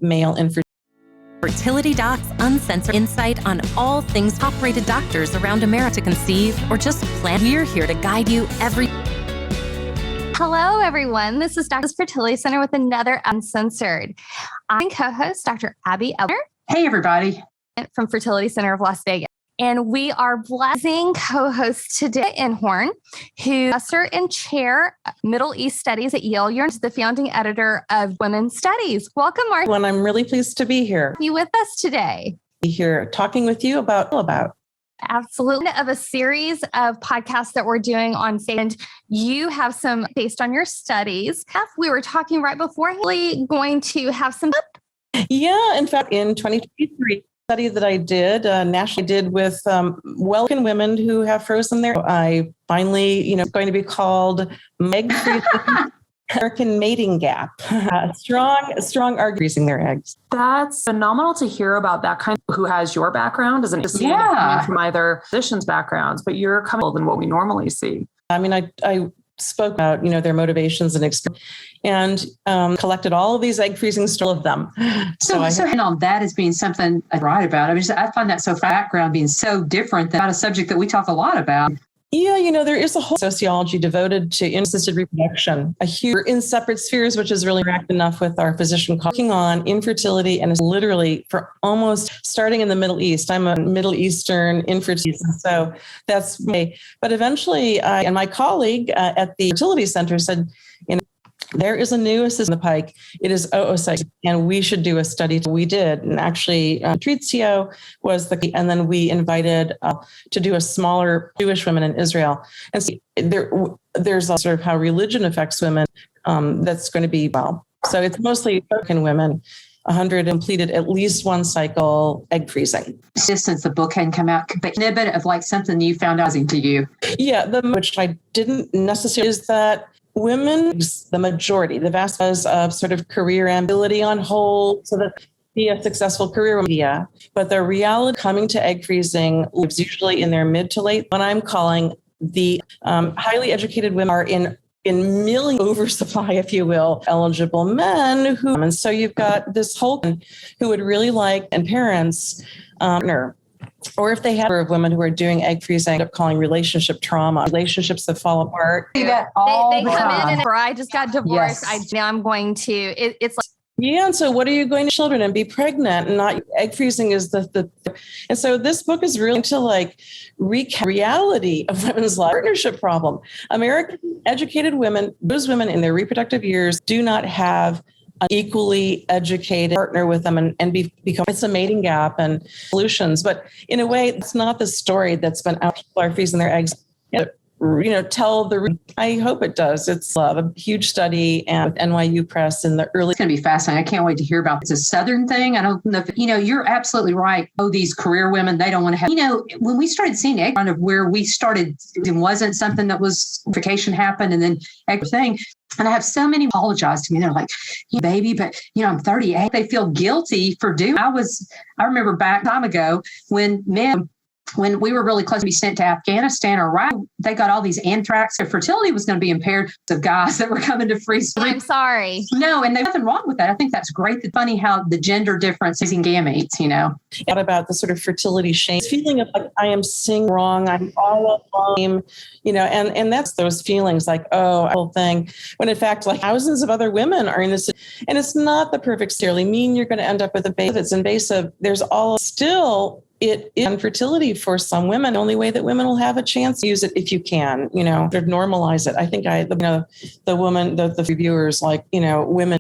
male infertility. Fertility Docs uncensored insight on all things top-rated doctors around America to conceive or just plan. We're here to guide you every. Hello, everyone. This is Texas Fertility Center with another Uncensored. I'm co-host Dr. Abby Eblen. Hey, everybody. From Fertility Center of Las Vegas. And we are blessing co-host today, Inhorn, who is professor and chair Middle East Studies at Yale University, the founding editor of Women's Studies. Welcome, Marcia. Well, I'm really pleased to be here. You with us today? Be here talking with you about. Absolutely. Of a series of podcasts that we're doing on Facebook. And you have some based on your studies. We were talking right before, going to have some. Yeah, in fact, in 2023, study that I did, nationally did with well-known women who have frozen their. I finally, it's going to be called American mating gap. Strong argument freezing their eggs. That's phenomenal to hear about that kind of who has your background. Doesn't see coming from either physicians' backgrounds, but you're coming than what we normally see. I mean, I spoke about, their motivations and experience and collected all of these egg freezing stories of them. So on that as being something I write about. I find that so background being so different than a subject that we talk a lot about. Yeah, there is a whole sociology devoted to assisted reproduction, a huge in separate spheres, which is really wrapped enough with our physician working on infertility and is literally for almost starting in the Middle East. I'm a Middle Eastern infertility, so that's me. But eventually, and my colleague at the Fertility Center said, there is a new assistant in the pike. It is oocyte, and we should do a study. We did, and actually, Trizio was and then we invited to do a smaller Jewish women in Israel. And so there's a sort of how religion affects women. That's going to be So it's mostly American women. 100 completed at least one cycle egg freezing. Since the book hadn't come out, but a bit of like something you found out to you. Yeah, which I didn't necessarily is that. Women, the majority, the vast majority of sort of career ability on hold so that be a successful career media. But the reality coming to egg freezing lives usually in their mid to late. What I'm calling the highly educated women are in million oversupply, if you will, eligible men who, and so you've got this whole who would really like, and parents, or if they have of women who are doing egg freezing, end up calling relationship trauma, relationships that fall apart. They come in and I just got divorced. Yes. Now I'm going to, it's like. Yeah. And so what are you going to children and be pregnant and not egg freezing is and so this book is really to recap reality of women's life partnership problem. American educated women, those women in their reproductive years do not have an equally educated partner with them and become it's a mating gap and solutions. But in a way, it's not the story that's been out. People are freezing their eggs. Tell I hope it does. It's a huge study and NYU Press in the early. It's going to be fascinating. I can't wait to hear about it. It's a Southern thing. I don't know if, you're absolutely right. These career women, they don't want to have, when we started seeing egg kind of where we started, it wasn't something that was vacation happened and then egg thing. And I have so many apologize to me. They're like, baby, but I'm 38. They feel guilty for doing. I remember back time ago when we were really close to be sent to Afghanistan or Iraq, they got all these anthrax. Their fertility was going to be impaired of guys that were coming to freeze. I'm sorry. No, and there's nothing wrong with that. I think that's great. It's funny how the gender difference is in gametes, What about the sort of fertility shame, feeling of like, I am seeing wrong, I'm all alone, and that's those feelings like, whole thing. When in fact, like thousands of other women are in this, and it's not the perfect necessarily mean you're going to end up with a baby that's invasive. There's all still it is infertility for some women. The only way that women will have a chance to use it if you can, normalize it. I think the reviewers like, women,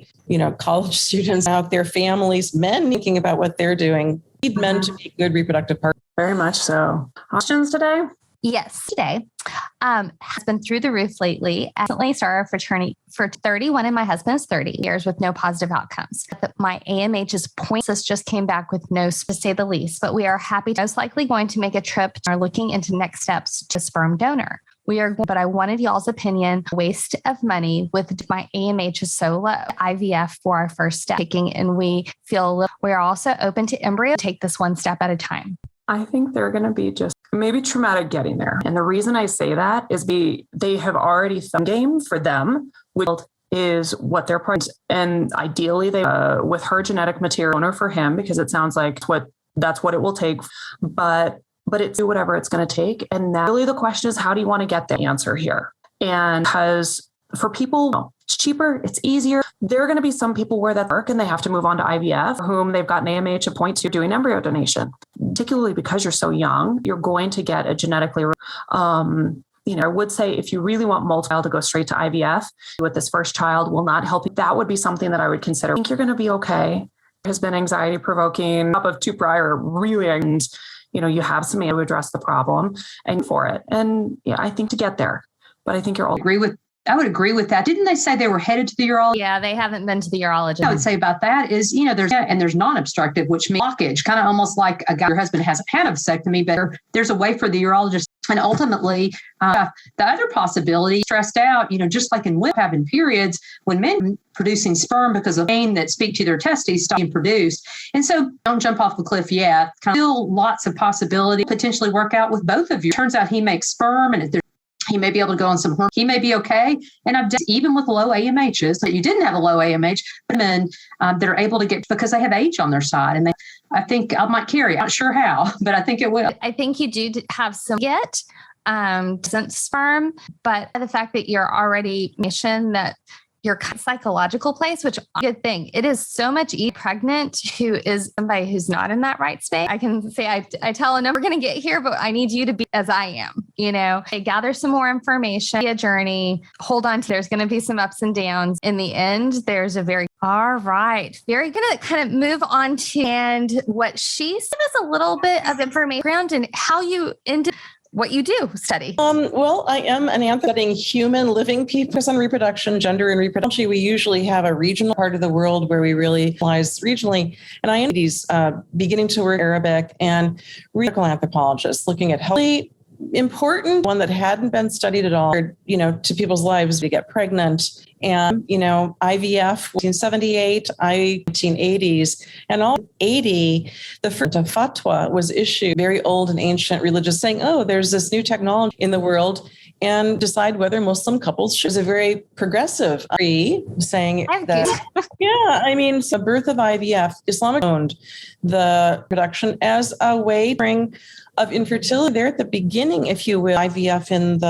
college students out there, families, men thinking about what they're doing, need men to be good reproductive partners. Very much so. Questions today? Yes, today has been through the roof lately. I recently started a fraternity for 31 and my husband is 30 years with no positive outcomes. My AMH's points just came back with no, to say the least, but we are happy, most likely going to make a trip and are looking into next steps to sperm donor. But I wanted y'all's opinion, waste of money with my AMH is so low. IVF for our first step taking, and we are also open to embryo, take this one step at a time. I think they're going to be just maybe traumatic getting there. And the reason I say that is they have already thumb game for them, which is what their price. And ideally they, with her genetic material owner for him, because it sounds like that's what it will take. But it's do whatever it's going to take. And now really the question is, how do you want to get the answer here? And because for people, it's cheaper, it's easier. There are going to be some people where that work and they have to move on to IVF, for whom they've got an AMH of 0.2 doing embryo donation. Particularly because you're so young, you're going to get a genetically, I would say if you really want multiple to go straight to IVF with this first child will not help you. That would be something that I would consider. I think you're going to be okay. It has been anxiety provoking up of 2 prior really, and you have some to address the problem and for it. And yeah, I think to get there, but I think you're all I would agree with that. Didn't they say they were headed to the urologist? Yeah, they haven't been to the urologist. I would say about that is, there's non-obstructive, which means blockage, kind of almost like a guy, your husband hasn't had a vasectomy, but there's a way for the urologist. And ultimately, the other possibility, stressed out, just like in women having periods, when men producing sperm because of pain that speak to their testes stop being produced. And so don't jump off the cliff yet. Still lots of possibility, potentially work out with both of you. Turns out he makes sperm, and if he may be able to go on some hormones. He may be okay. And I've done even with low AMHs, that you didn't have a low AMH, women that are able to get because they have age on their side. And I think I might carry. I'm not sure how, but I think it will. I think you do have some sperm, but the fact that you're already mentioned that your psychological place, which is a good thing. It is so much easier pregnant who is somebody who's not in that right space. I can say, I tell them, we're going to get here, but I need you to be as I am, gather some more information, be a journey, hold on to, there's going to be some ups and downs. In the end, there's all right. Very going to kind of move on to, and what she said is a little bit of information around and how you ended what you do study. Well, I am an studying human living people on reproduction, gender and reproduction. We usually have a regional part of the world where we really applies regionally. And I am beginning to work Arabic and medical anthropologists looking at healthy, important one that hadn't been studied at all, to people's lives to get pregnant. And, IVF, 1978, 1980s, and all 80, the first fatwa was issued, very old and ancient religious saying, there's this new technology in the world, and decide whether Muslim couples should. It was a very progressive saying that, so birth of IVF, Islamic owned the production as a way to bring of infertility there at the beginning, if you will, IVF and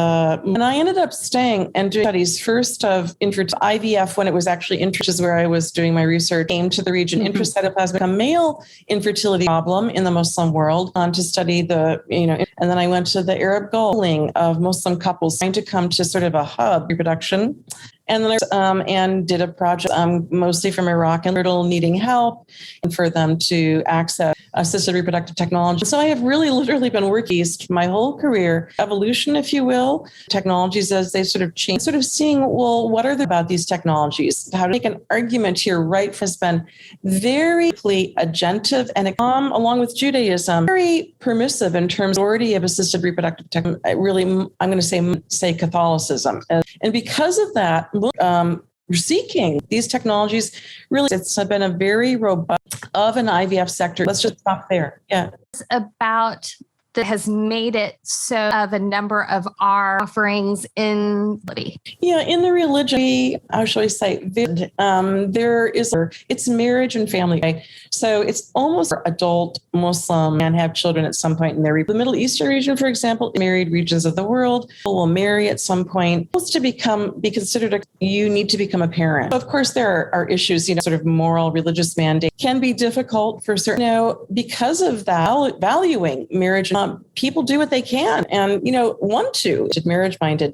I ended up staying and doing studies first of IVF when it was actually which is where I was doing my research, came to the region, intracytoplasmic, a male infertility problem in the Muslim world, to study and then I went to the Arab Gulf of Muslim couples trying to come to sort of a hub reproduction. And then and did a project mostly from Iraq and fertile needing help and for them to access assisted reproductive technology. So I have really literally been working my whole career, evolution, if you will, technologies as they sort of change, sort of seeing, well, what are they about these technologies? How to make an argument here, right, has been very agentive and along with Judaism, very permissive in terms of authority of assisted reproductive technology. Really, I'm going to say Catholicism. And because of that, seeking these technologies, really, it's been a very robust of an IVF sector. Let's just stop there. Yeah. It's about that has made it so of a number of our offerings in the religion, how shall we say, there is, it's marriage and family. Right? So it's almost for adult Muslim and have children at some point in their the Middle Eastern region, for example, married regions of the world will marry at some point. To be considered, you need to become a parent. So of course, there are issues, sort of moral, religious mandate can be difficult for certain, because of that, valuing marriage. People do what they can and, want to marriage minded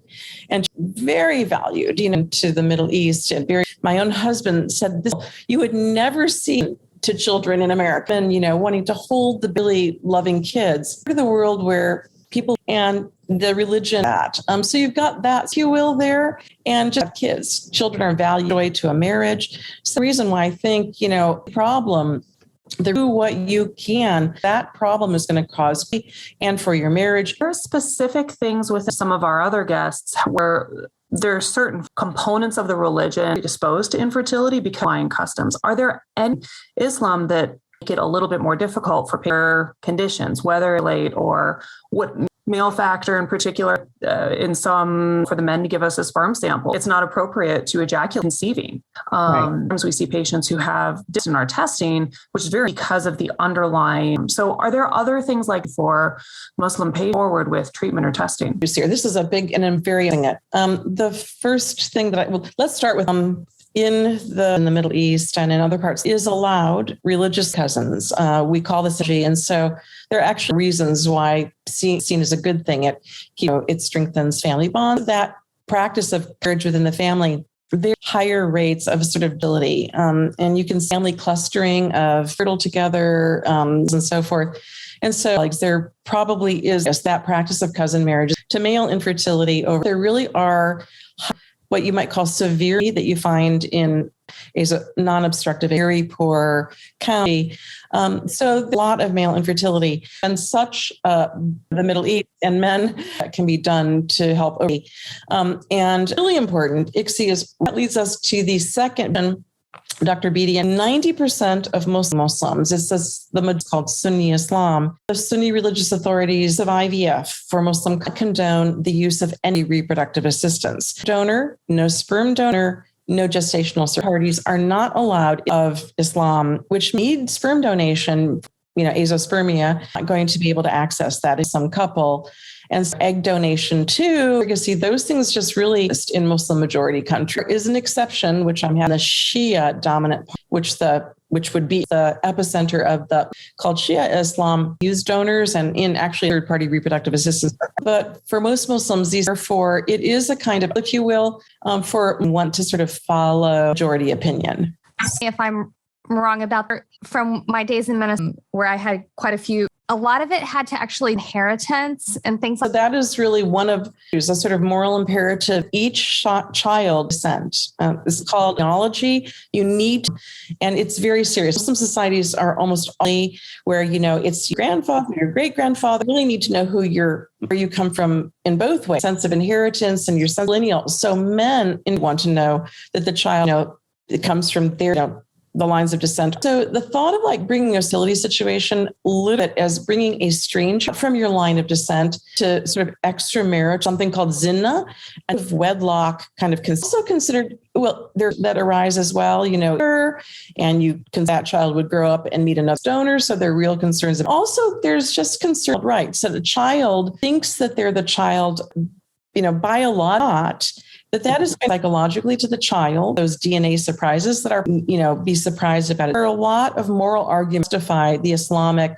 and very valued, to the Middle East. And my own husband said this, you would never see to children in America and, wanting to hold the really loving kids in the world where people and the religion that. So you've got that, if you will, there, and just kids. Children are valued away to a marriage. So the reason why I think, problem, do what you can, that problem is going to cause and for your marriage. There are specific things with some of our other guests where there are certain components of the religion predisposed to infertility because customs. Are there any Islam that make it a little bit more difficult for conditions, whether late or what male factor in particular, for the men to give us a sperm sample, it's not appropriate to ejaculate conceiving. Sometimes we see patients who have in our testing, which is very because of the underlying. So are there other things like for Muslim pay forward with treatment or testing? This is a big, and I'm very the first thing let's start with in the Middle East and in other parts is allowed religious cousins. We call this and so there are actually reasons why seen as a good thing. It strengthens family bonds. That practice of marriage within the family, there are higher rates of fertility, and you can see family clustering of fertile together and so forth. And so there probably is that practice of cousin marriage to male infertility. There really are what you might call severe that you find in a non-obstructive, very poor county. So a lot of male infertility and such the Middle East and men can be done to help. And really important, ICSI that leads us to the second. Dr. Bedient, 90% of Muslims, it's called Sunni Islam. The Sunni religious authorities of IVF for Muslim condone the use of any reproductive assistance. Donor, no sperm donor, no gestational parties are not allowed of Islam, which need sperm donation, azoospermia, not going to be able to access that in some couple. And egg donation too, you can see those things just really in Muslim majority country. There is an exception, which I'm having the Shia dominant, which would be the epicenter of called Shia Islam, use donors and in actually third-party reproductive assistance. But for most Muslims, it is a kind of, if you will, want to sort of follow majority opinion. If I'm wrong about from my days in Minnesota, where I had quite a few, a lot of it had to actually inheritance and things like that. So that is really one of a sort of moral imperative. Each child descent is called genealogy. You need, and it's very serious. Muslim societies are almost only where, it's your grandfather, your great grandfather. You really need to know where you come from in both ways, sense of inheritance and your sense of lineal. So men want to know that the child, it comes from their, the lines of descent. So the thought of bringing a fertility situation, live it as bringing a stranger from your line of descent to sort of extramarriage, something called zina, and wedlock kind of also considered, that arise as well, and that child would grow up and meet another donor. So there are real concerns. And also there's just concern, right? So the child thinks that they're the child, by a lot, that is psychologically to the child, those DNA surprises that are, be surprised about it. There are a lot of moral arguments to justify the Islamic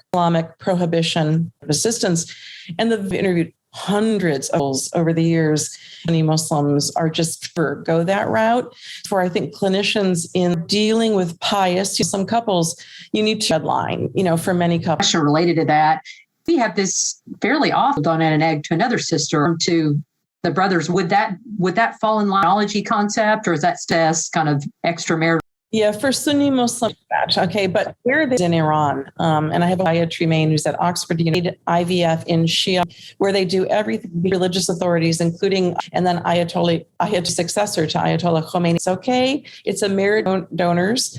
prohibition of assistance. And they've interviewed hundreds of over the years. Many Muslims are just go that route. For I think clinicians in dealing with some couples, you need to deadline, for many couples. Related to that, we have this fairly often donate an egg to another sister to the brothers. Would that fall in lineology concept, or is that just kind of extramarital? Yeah, for Sunni Muslim, okay, but where they in Iran, and I have Ayat Tremaine who's at Oxford IVF in Shia, where they do everything, religious authorities, including, and then Ayatollah successor to Ayatollah Khomeini. It's okay, it's a married donors,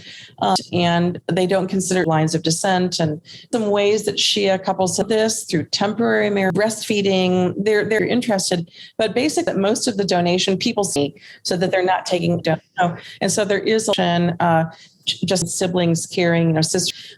and they don't consider lines of descent, and some ways that Shia couples have this through temporary marriage, breastfeeding, they're interested, but basically most of the donation people see so that they're not taking, and so there is just siblings carrying, sisters.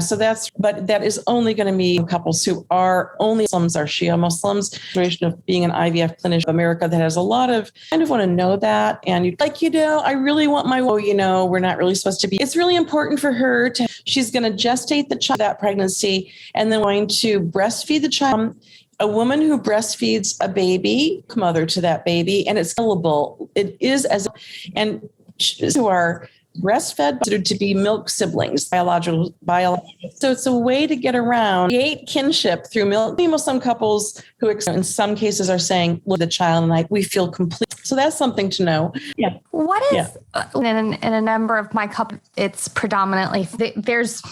So but that is only going to be couples who are only Muslims, are Shia Muslims. Situation of being an IVF clinician in America that has a lot of kind of want to know that. And you're like, I really want my, we're not really supposed to be. It's really important for her she's going to gestate the child, that pregnancy, and then going to breastfeed the child. A woman who breastfeeds a baby, mother to that baby, and it's scalable. It is and who are breastfed to be milk siblings, biological. So it's a way to get around, create kinship through milk. Muslim couples who in some cases are saying, look, the child and we feel complete. So that's something to know. Yeah. What is, in a number of my couples, it's predominantly, there's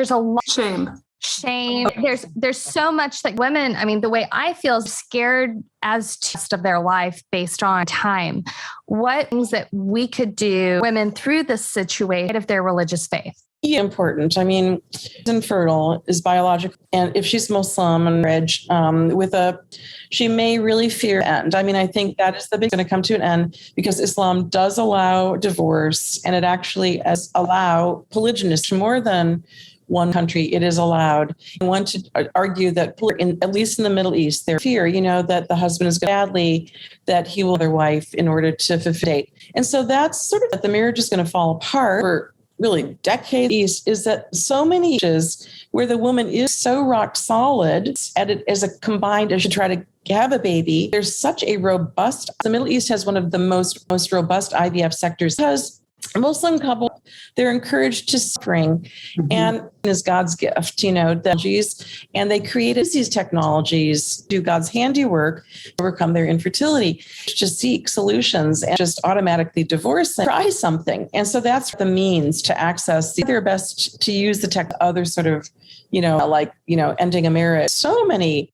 a lot. Shame. shame. There's so much that women, I mean, the way I feel is scared as to the rest of their life based on time. What things that we could do women through this situation of their religious faith? Important. I mean, infertile is biological, and if she's Muslim and marriage she may really fear end. I mean, I think that is going to come to an end because Islam does allow divorce, and it actually allow polygynous more than one country. It is allowed. I want to argue that at least in the Middle East, their fear, that the husband is going badly, that he will their wife in order to fulfill. And so that's sort of that the marriage is going to fall apart for really decades, is that so many issues where the woman is so rock solid at it as a combined as she try to have a baby. There's such a robust, the Middle East has one of the most robust IVF sectors because Muslim couple, they're encouraged to suffering and is God's gift, and they created these technologies, do God's handiwork, overcome their infertility, to seek solutions and just automatically divorce and try something. And so that's the means to access their best to use the tech, other sort of, ending a marriage. So many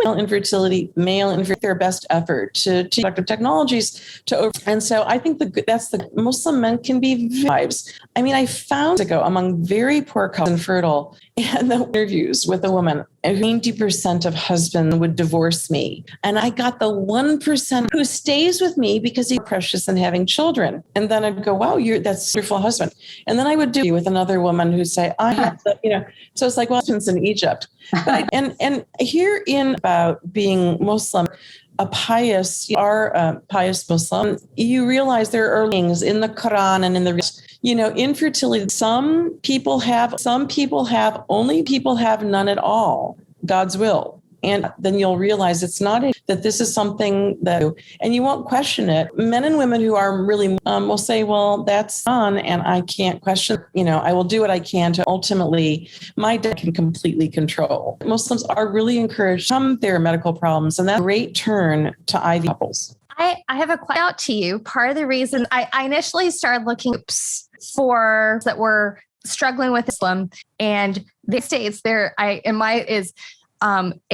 infertility, their best effort to productive technologies and so I think that's the Muslim men can be wives. I mean, I found among very poor couples infertile, and the interviews with a woman, 90% of husbands would divorce me, and I got the 1% who stays with me because he's precious and having children. And then I'd go, wow, that's a wonderful husband. And then I would do with another woman who'd say, I have so it's like, well, husbands in Egypt. But and here in about being Muslim, a pious Muslim, you realize there are things in the Quran and in the, infertility. Some people have, only people have none at all, God's will. And then you'll realize it's not that this is something and you won't question it. Men and women who are really will say, well, that's on, and I can't question, I will do what I can to ultimately my dad can completely control. Muslims are really encouraged from their medical problems, and that's a great turn to IV couples. I have a question out to you. Part of the reason I initially started looking for that were struggling with Islam, and the states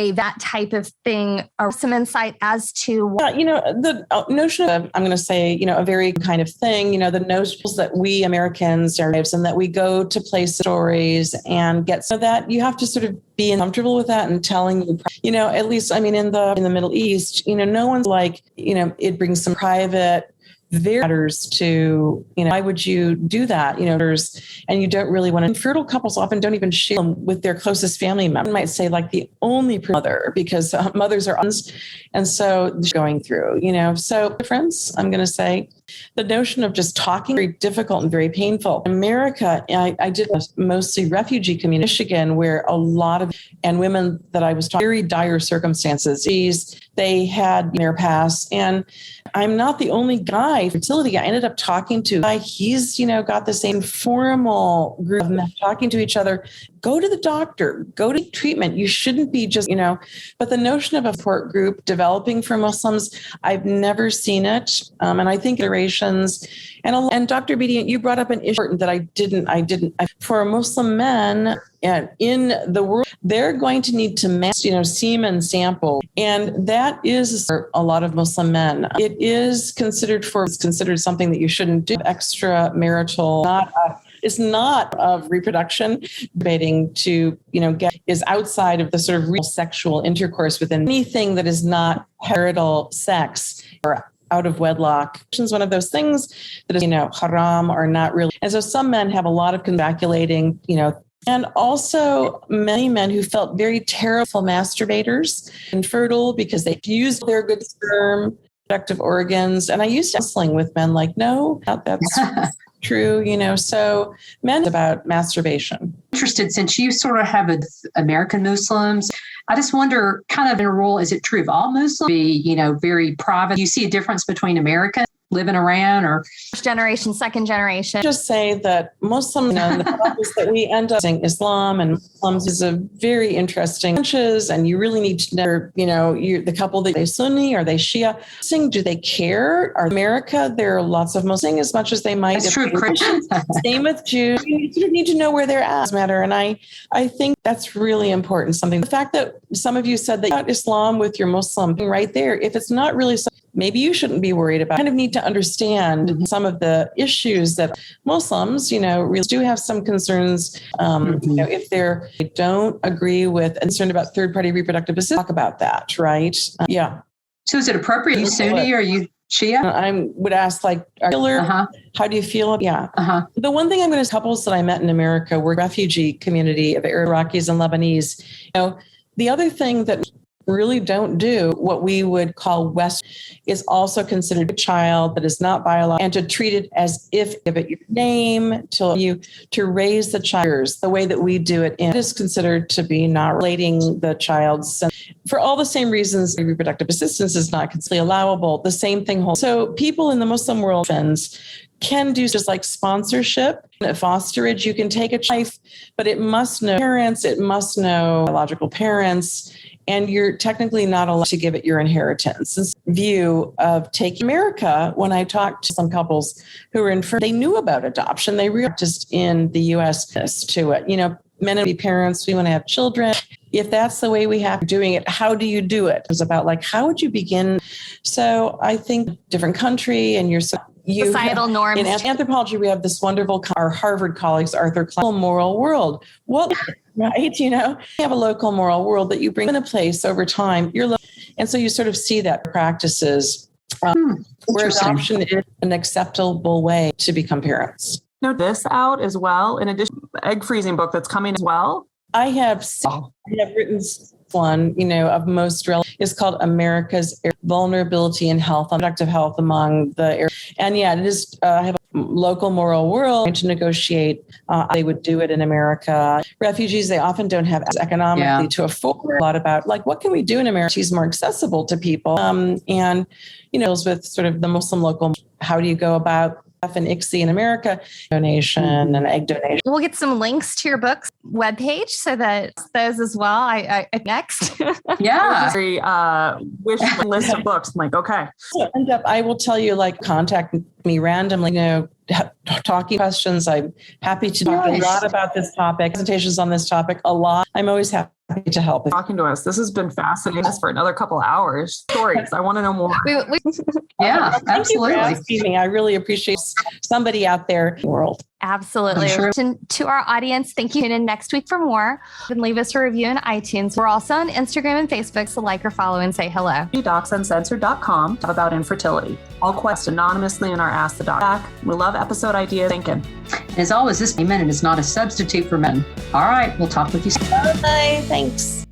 that type of thing, or some insight as to the notion of, I'm going to say, a very kind of thing, the notions that we Americans are lives and that we go to place stories and get, so that you have to sort of be comfortable with that and telling at least, I mean, in the Middle East, no one's like, it brings some private matters to, why would you do that? And you don't really want to. Infertile couples often don't even share them with their closest family member. Might say like the only mother, because mothers are, and so going through, so friends, I'm going to say the notion of just talking, very difficult and very painful. In America, I did mostly refugee community, Michigan, where a lot of, and women that I was talking, very dire circumstances. They had their past, and I'm not the only guy, fertility guy. I ended up talking to a guy. He's, got the same formal group of men talking to each other. Go to the doctor, go to treatment. You shouldn't be just, but the notion of a support group developing for Muslims, I've never seen it. And I think iterations, and Dr. Bedient, you brought up an issue that I didn't, for Muslim men in the world, they're going to need to semen sample. And that is for a lot of Muslim men. It is considered something that you shouldn't do. Extramarital, is not of reproduction, debating to, get is outside of the sort of real sexual intercourse within anything that is not marital sex or out of wedlock. It's one of those things that is, haram or not really. And so some men have a lot of calculating, and also many men who felt very terrible masturbators, infertile because they used their good sperm, reproductive organs. And I used to counseling with men like, no, that's true, so men about masturbation. Interested, since you sort of have American Muslims, I just wonder, kind of in a role, is it true of all Muslims? Be, very private. You see a difference between American live in Iran or first generation, second generation. Just say that Muslims, the problems that we end up saying Islam and Muslims is a very interesting branches, and you really need to know, the couple that they Sunni, are they Shia? Do they care? Are America? There are lots of Muslims as much as they might. That's true. Christians. Same with Jews. You need to know where they're at. Matter, and I think that's really important. The fact that some of you said that you got Islam with your Muslim right there. If it's not really so, maybe you shouldn't be worried about. Kind of need to understand some of the issues that Muslims, really do have some concerns. If they don't agree with and concerned about third-party reproductive assistance, talk about that, right? Yeah. So is it appropriate? Are you Sunni or are you Shia? I would ask, how do you feel? Yeah. The one thing I'm going to couples that I met in America were refugee community of Iraqis and Lebanese. The other thing that really don't do what we would call West is also considered a child that is not biological, and to treat it as if give it your name to raise the child the way that we do it. And it is considered to be not relating the child's for all the same reasons reproductive assistance is not completely allowable. The same thing holds. So people in the Muslim world can do just like sponsorship at fosterage. You can take a child, but it must know parents, it must know biological parents, and you're technically not allowed to give it your inheritance. This view of taking America, when I talked to some couples who were they knew about adoption. They realized in the U.S. to it. Men and parents, we want to have children. If that's the way we have doing it, how do you do it? It's about how would you begin? So I think different country and societal norms. In anthropology, we have this wonderful, our Harvard colleagues, Arthur Klein, moral world. What, right? You have a local moral world that you bring in a place over time. And so you sort of see that practices where adoption is an acceptable way to become parents. Now, this out as well, in addition to the egg freezing book that's coming as well. I have written one, of most relevant. It's called America's Vulnerability and Health, Reproductive Health among the. And it is. I have a local moral world trying to negotiate. They would do it in America. Refugees, they often don't have economically to afford a lot about what can we do in America? She's more accessible to people. And deals with sort of the Muslim local. How do you go about and ICSI in America, donation and egg donation. We'll get some links to your book's webpage so that those as well. I next. Yeah. Very wish list of books. I'm okay. So I will tell you, contact me randomly, talking questions. I'm happy to talk a lot about this topic, presentations on this topic a lot. I'm always happy to help. Talking to us. This has been fascinating for another couple hours. Stories. I want to know more. Yeah, thank you for asking me. I really appreciate somebody out there in the world. Absolutely. Sure. To our audience, thank you. Tune in next week for more. And leave us a review on iTunes. We're also on Instagram and Facebook, so like or follow and say hello. DocsUncensored.com about infertility. All questions anonymously in our Ask the Doc back. We love episode idea thinking. As always, this minute is not a substitute for men. All right, we'll talk with you soon. Bye. Thanks.